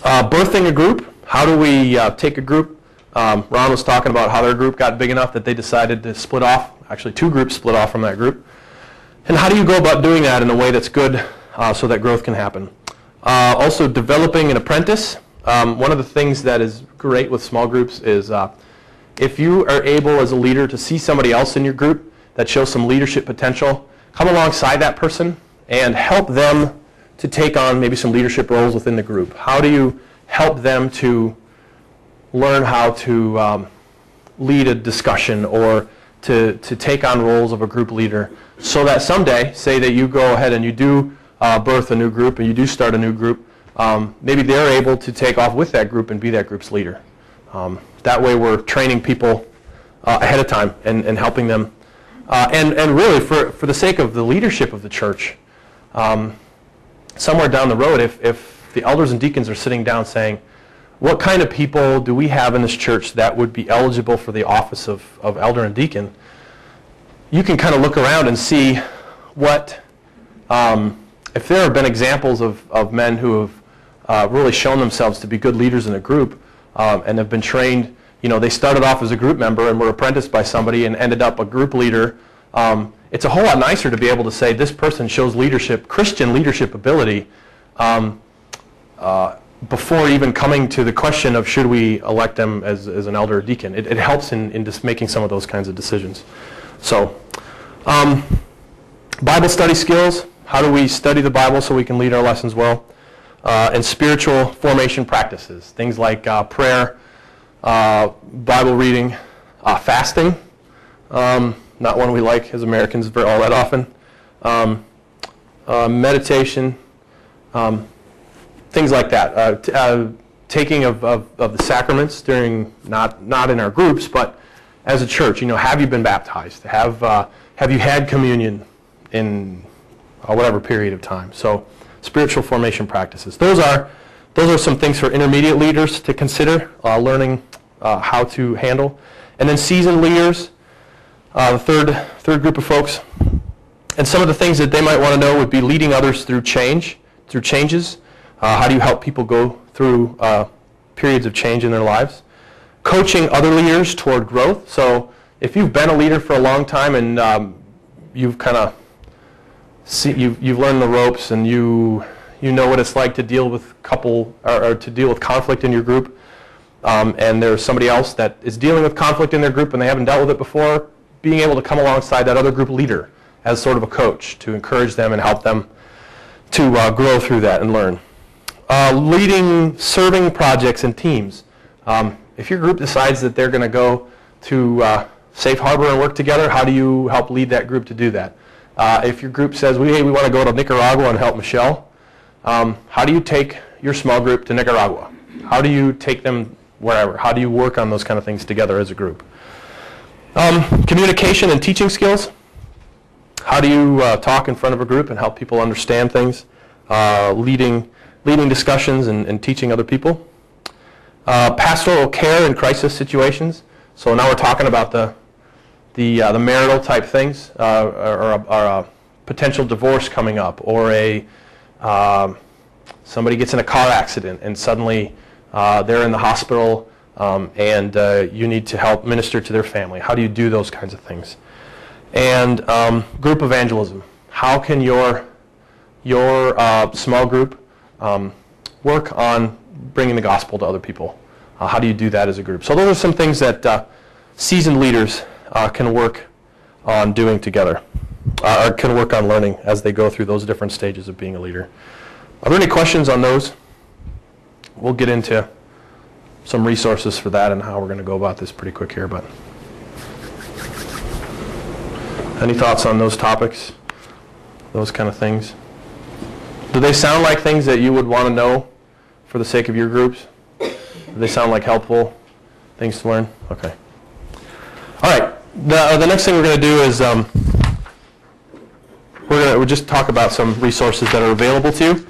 Birthing a group. How do we take a group? Ron was talking about how their group got big enough that they decided to split off. Actually, 2 groups split off from that group. And how do you go about doing that in a way that's good so that growth can happen? Also, developing an apprentice. One of the things that is great with small groups is if you are able as a leader to see somebody else in your group that shows some leadership potential, come alongside that person and help them to take on maybe some leadership roles within the group. How do you help them to learn how to lead a discussion or to take on roles of a group leader so that someday, say that you go ahead and you do birth a new group and you do start a new group, maybe they're able to take off with that group and be that group's leader. That way we're training people ahead of time and helping them. And really, for the sake of the leadership of the church, somewhere down the road, if the elders and deacons are sitting down saying, what kind of people do we have in this church that would be eligible for the office of elder and deacon, you can kind of look around and see what, if there have been examples of men who have really shown themselves to be good leaders in a group and have been trained. They started off as a group member and were apprenticed by somebody and ended up a group leader. It's a whole lot nicer to be able to say this person shows leadership, Christian leadership ability, before even coming to the question of should we elect them as an elder or deacon. It helps in just making some of those kinds of decisions. So, Bible study skills. How do we study the Bible so we can lead our lessons well? And spiritual formation practices. Things like prayer, Bible reading, fasting. Not one we like as Americans all that often. Meditation. Things like that. Taking of the sacraments during, not in our groups, but as a church. Have you been baptized? Have you had communion in whatever period of time? So spiritual formation practices. Those are some things for intermediate leaders to consider, learning how to handle. And then seasoned leaders, the third group of folks. And some of the things that they might want to know would be leading others through changes. How do you help people go through periods of change in their lives? Coaching other leaders toward growth. So if you've been a leader for a long time and you've kind of you've learned the ropes and you know what it's like to deal with or to deal with conflict in your group, and there's somebody else that is dealing with conflict in their group and they haven't dealt with it before, being able to come alongside that other group leader as sort of a coach to encourage them and help them to grow through that and learn. Leading serving projects and teams. If your group decides that they're going to go to Safe Harbor and work together, how do you help lead that group to do that? If your group says, hey, we want to go to Nicaragua and help Michelle, how do you take your small group to Nicaragua? How do you take them wherever? How do you work on those kind of things together as a group? Communication and teaching skills. How do you talk in front of a group and help people understand things? Leading discussions and teaching other people. Pastoral care in crisis situations. So now we're talking about the marital type things, or a potential divorce coming up, or somebody gets in a car accident and suddenly they're in the hospital and you need to help minister to their family. How do you do those kinds of things? And group evangelism. How can your small group work on bringing the gospel to other people? How do you do that as a group? So those are some things that seasoned leaders can work on doing together, or can work on learning as they go through those different stages of being a leader. Are there any questions on those? We'll get into some resources for that and how we're going to go about this pretty quick here. But any thoughts on those topics, those kind of things? Do they sound like things that you would want to know for the sake of your groups? Do they sound like helpful things to learn? Okay. All right. The next thing we're going to do is we'll just talk about some resources that are available to you.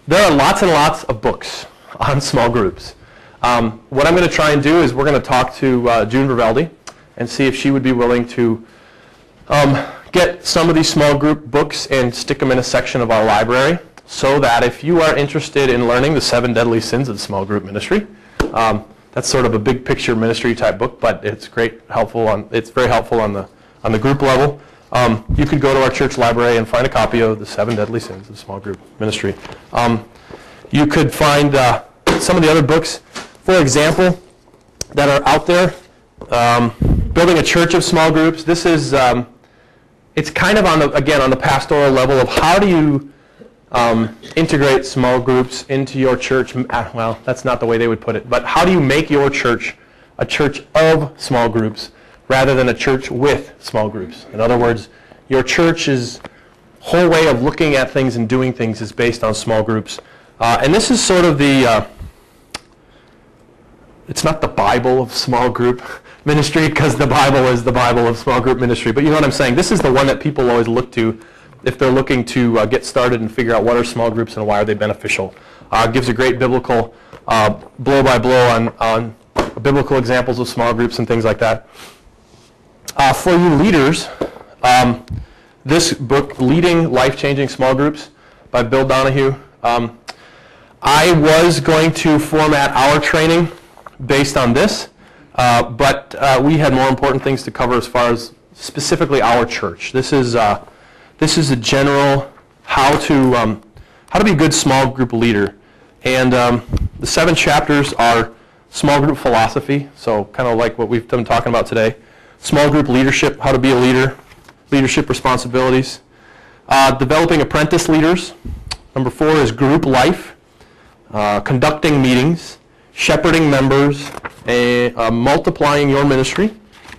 There are lots and lots of books on small groups. What I'm going to try and do is we're going to talk to June Verveldi and see if she would be willing to get some of these small group books and stick them in a section of our library so that if you are interested in learning the 7 deadly sins of small group ministry, that's sort of a big picture ministry type book, but it's very helpful on the group level. You could go to our church library and find a copy of the 7 deadly sins of small group ministry. You could find some of the other books, for example, that are out there. Building a church of small groups. This is it's kind of on the pastoral level of how do you integrate small groups into your church. Well, that's not the way they would put it, but how do you make your church a church of small groups rather than a church with small groups? In other words, your church's whole way of looking at things and doing things is based on small groups. And this is sort of it's not the Bible of small group ministry, because the Bible is the Bible of small group ministry, but you know what I'm saying. This is the one that people always look to if they're looking to get started and figure out what are small groups and why are they beneficial. It gives a great biblical blow-by-blow on biblical examples of small groups and things like that. For you leaders, this book, Leading Life-Changing Small Groups by Bill Donahue, I was going to format our training based on this, but we had more important things to cover as far as specifically our church. This is a general how to be a good small group leader, and the 7 chapters are small group philosophy, so kind of like what we've been talking about today. Small group leadership, how to be a leader, leadership responsibilities, developing apprentice leaders. Number 4 is group life, conducting meetings, shepherding members, multiplying your ministry,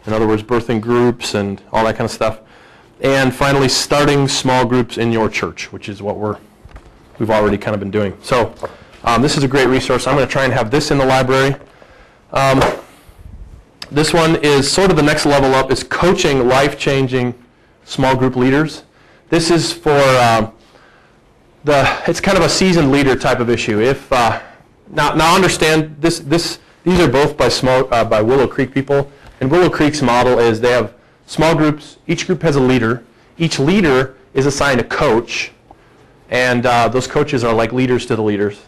in other words, birthing groups and all that kind of stuff. And finally, starting small groups in your church, which is what we've already kind of been doing. So this is a great resource. I'm going to try and have this in the library. This one is sort of the next level up, is coaching life-changing small group leaders. This is for it's kind of a seasoned leader type of issue. Now understand these are both by Willow Creek people, and Willow Creek's model is they have small groups. Each group has a leader. Each leader is assigned a coach, and those coaches are like leaders to the leaders.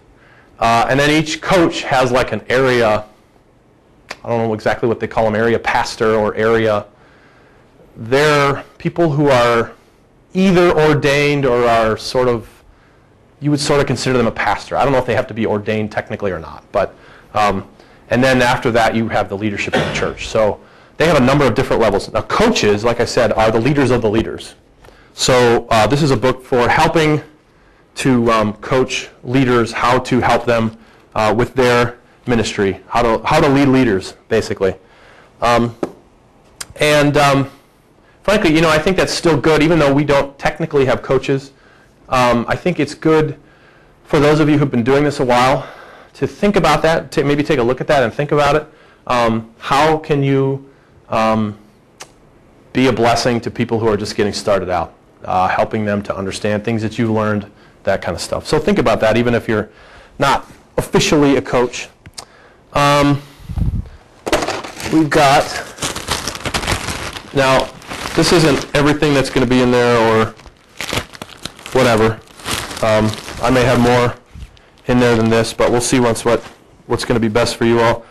And then each coach has like an area, I don't know exactly what they call them, area pastor or area. They're people who are either ordained or are sort of, you would sort of consider them a pastor. I don't know if they have to be ordained technically or not, but and then after that you have the leadership of the church. So they have a number of different levels. Now coaches, like I said, are the leaders of the leaders. So this is a book for helping to coach leaders, how to help them with their ministry, how to lead leaders, basically. Frankly, I think that's still good, even though we don't technically have coaches. I think it's good for those of you who've been doing this a while to think about that, maybe take a look at that and think about it. How can you be a blessing to people who are just getting started out, helping them to understand things that you've learned, that kind of stuff. So think about that, even if you're not officially a coach. We've got, now this isn't everything that's going to be in there or whatever. I may have more in there than this, but we'll see what's going to be best for you all.